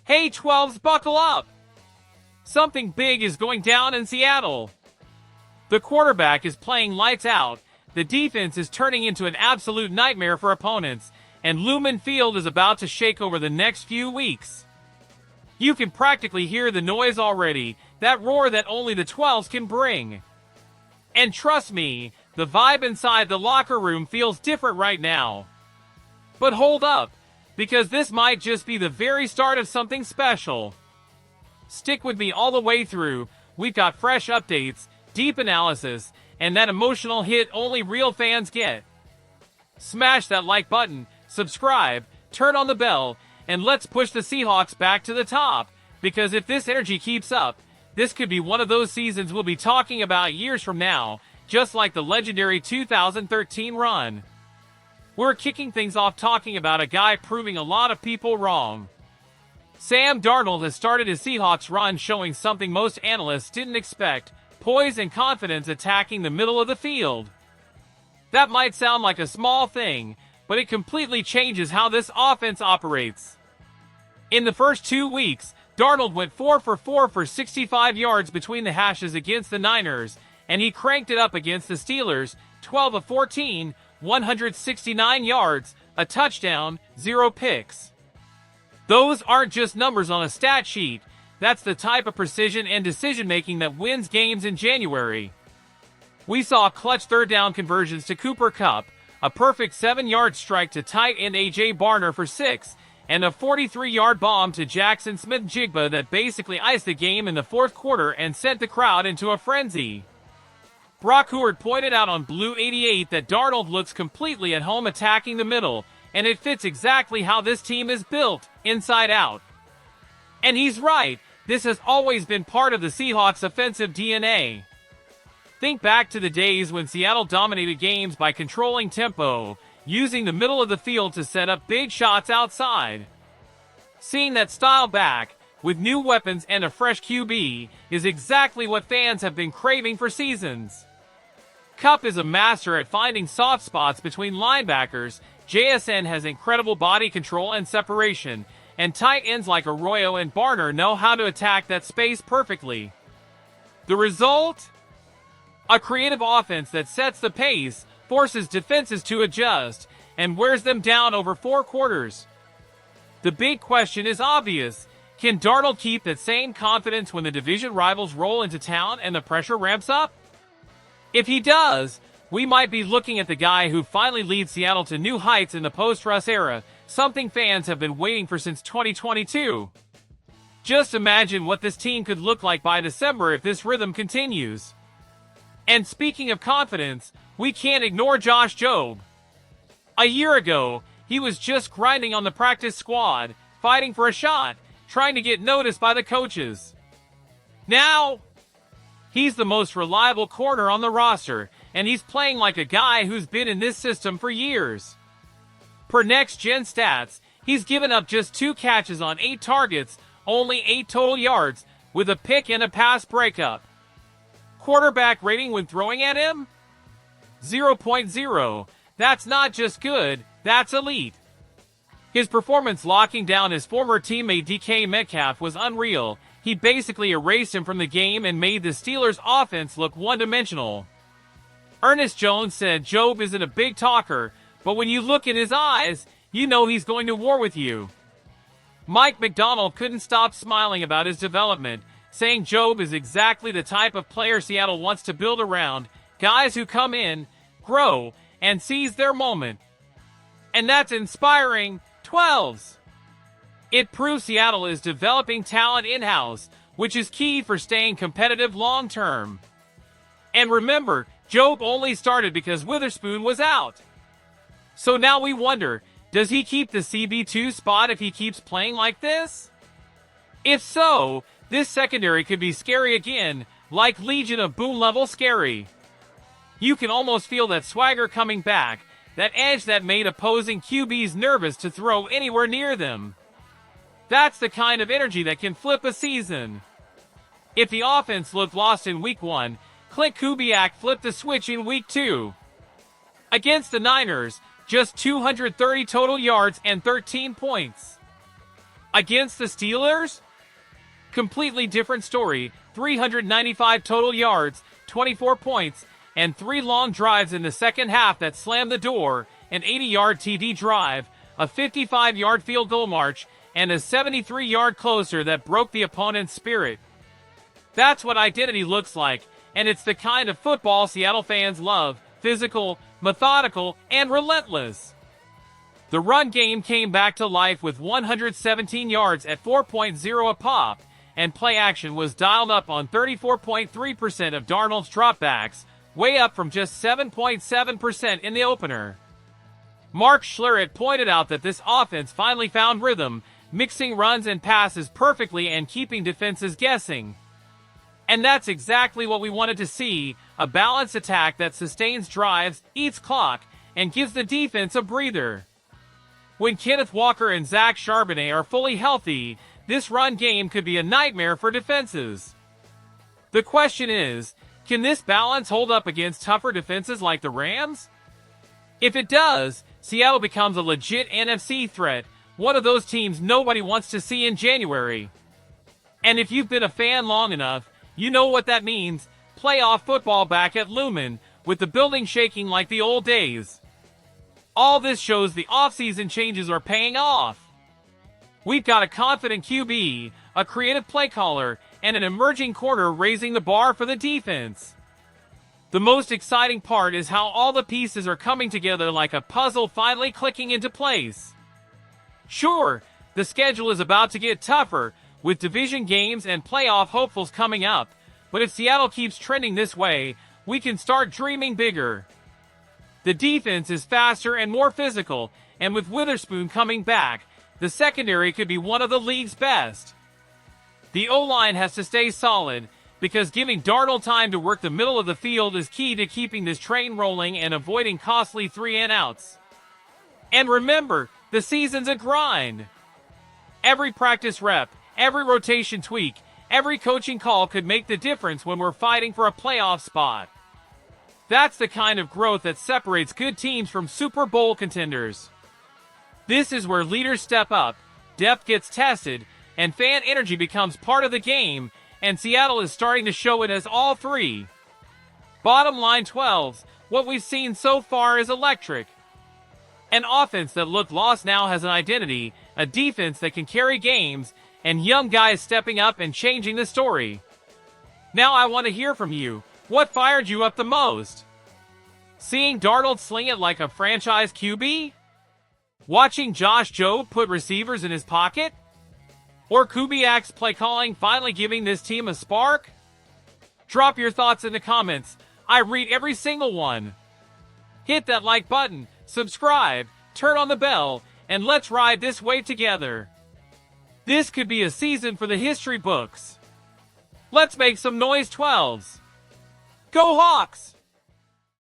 Hey 12s, buckle up! Something big is going down in Seattle. The quarterback is playing lights out, the defense is turning into an absolute nightmare for opponents, and Lumen Field is about to shake over the next few weeks. You can practically hear the noise already, that roar that only the 12s can bring. And trust me, the vibe inside the locker room feels different right now. But hold up, because this might just be the very start of something special. Stick with me all the way through. We've got fresh updates, deep analysis, and that emotional hit only real fans get. Smash that like button, subscribe, turn on the bell, and let's push the Seahawks back to the top, because if this energy keeps up, this could be one of those seasons we'll be talking about years from now, just like the legendary 2013 run. We're kicking things off talking about a guy proving a lot of people wrong. Sam Darnold has started his Seahawks run showing something most analysts didn't expect: poise and confidence attacking the middle of the field. That might sound like a small thing, but it completely changes how this offense operates. In the first 2 weeks, Darnold went 4 for 4 for 65 yards between the hashes against the Niners, and he cranked it up against the Steelers, 12 of 14, 169 yards, a touchdown, 0 picks. Those aren't just numbers on a stat sheet. That's the type of precision and decision-making that wins games in January. We saw clutch third-down conversions to Cooper Kupp, a perfect 7-yard strike to tight end A.J. Barner for 6, and a 43-yard bomb to Jackson Smith-Jigba that basically iced the game in the fourth quarter and sent the crowd into a frenzy. Brock Howard pointed out on Blue 88 that Darnold looks completely at home attacking the middle, and it fits exactly how this team is built, inside out. And he's right, this has always been part of the Seahawks' offensive DNA. Think back to the days when Seattle dominated games by controlling tempo, using the middle of the field to set up big shots outside. Seeing that style back, with new weapons and a fresh QB, is exactly what fans have been craving for seasons. Kupp is a master at finding soft spots between linebackers, JSN has incredible body control and separation, and tight ends like Arroyo and Barner know how to attack that space perfectly. The result? A creative offense that sets the pace, forces defenses to adjust, and wears them down over 4 quarters. The big question is obvious. Can Darnold keep that same confidence when the division rivals roll into town and the pressure ramps up? If he does, we might be looking at the guy who finally leads Seattle to new heights in the post-Russ era, something fans have been waiting for since 2022. Just imagine what this team could look like by December if this rhythm continues. And speaking of confidence, we can't ignore Josh Jobe. A year ago, he was just grinding on the practice squad, fighting for a shot, trying to get noticed by the coaches. Now, he's the most reliable corner on the roster, and he's playing like a guy who's been in this system for years. Per next-gen stats, he's given up just 2 catches on 8 targets, only 8 total yards, with a pick and a pass breakup. Quarterback rating when throwing at him? 0.0. That's not just good, that's elite. His performance locking down his former teammate DK Metcalf was unreal. He basically erased him from the game and made the Steelers' offense look one-dimensional. Ernest Jones said Jobe isn't a big talker, but when you look in his eyes, you know he's going to war with you. Mike Macdonald couldn't stop smiling about his development, saying Jobe is exactly the type of player Seattle wants to build around, guys who come in, grow, and seize their moment. And that's inspiring, 12s. It proves Seattle is developing talent in-house, which is key for staying competitive long-term. And remember, Jobe only started because Witherspoon was out. So now we wonder, does he keep the CB2 spot if he keeps playing like this? If so, this secondary could be scary again, like Legion of Boom level scary. You can almost feel that swagger coming back, that edge that made opposing QBs nervous to throw anywhere near them. That's the kind of energy that can flip a season. If the offense looked lost in Week 1, Clint Kubiak flipped the switch in Week 2. Against the Niners, just 230 total yards and 13 points. Against the Steelers? Completely different story. 395 total yards, 24 points, and 3 long drives in the second half that slammed the door, an 80-yard TD drive, a 55-yard field goal march, and a 73-yard closer that broke the opponent's spirit. That's what identity looks like, and it's the kind of football Seattle fans love: physical, methodical, and relentless. The run game came back to life with 117 yards at 4.0 a pop, and play action was dialed up on 34.3% of Darnold's dropbacks, way up from just 7.7% in the opener. Mark Schlereth pointed out that this offense finally found rhythm, mixing runs and passes perfectly and keeping defenses guessing. And that's exactly what we wanted to see: a balanced attack that sustains drives, eats clock, and gives the defense a breather. When Kenneth Walker and Zach Charbonnet are fully healthy, this run game could be a nightmare for defenses. The question is, can this balance hold up against tougher defenses like the Rams? If it does, Seattle becomes a legit NFC threat, one of those teams nobody wants to see in January. And if you've been a fan long enough, you know what that means: playoff football back at Lumen, with the building shaking like the old days. All this shows the offseason changes are paying off. We've got a confident QB, a creative play caller, and an emerging corner raising the bar for the defense. The most exciting part is how all the pieces are coming together like a puzzle finally clicking into place. Sure, the schedule is about to get tougher, with division games and playoff hopefuls coming up, but if Seattle keeps trending this way, we can start dreaming bigger. The defense is faster and more physical, and with Witherspoon coming back, the secondary could be one of the league's best. The O-line has to stay solid, because giving Darnold time to work the middle of the field is key to keeping this train rolling and avoiding costly 3-and-outs. And remember, the season's a grind. Every practice rep, every rotation tweak, every coaching call could make the difference when we're fighting for a playoff spot. That's the kind of growth that separates good teams from Super Bowl contenders. This is where leaders step up, depth gets tested, and fan energy becomes part of the game, and Seattle is starting to show it as all three. Bottom line 12s, what we've seen so far is electric. An offense that looked lost now has an identity, a defense that can carry games, and young guys stepping up and changing the story. Now I want to hear from you. What fired you up the most? Seeing Darnold sling it like a franchise QB? Watching Josh Jobe put receivers in his pocket? Or Kubiak's play calling finally giving this team a spark? Drop your thoughts in the comments. I read every single one. Hit that like button, subscribe, turn on the bell, and let's ride this wave together. This could be a season for the history books. Let's make some noise, 12s. Go Hawks!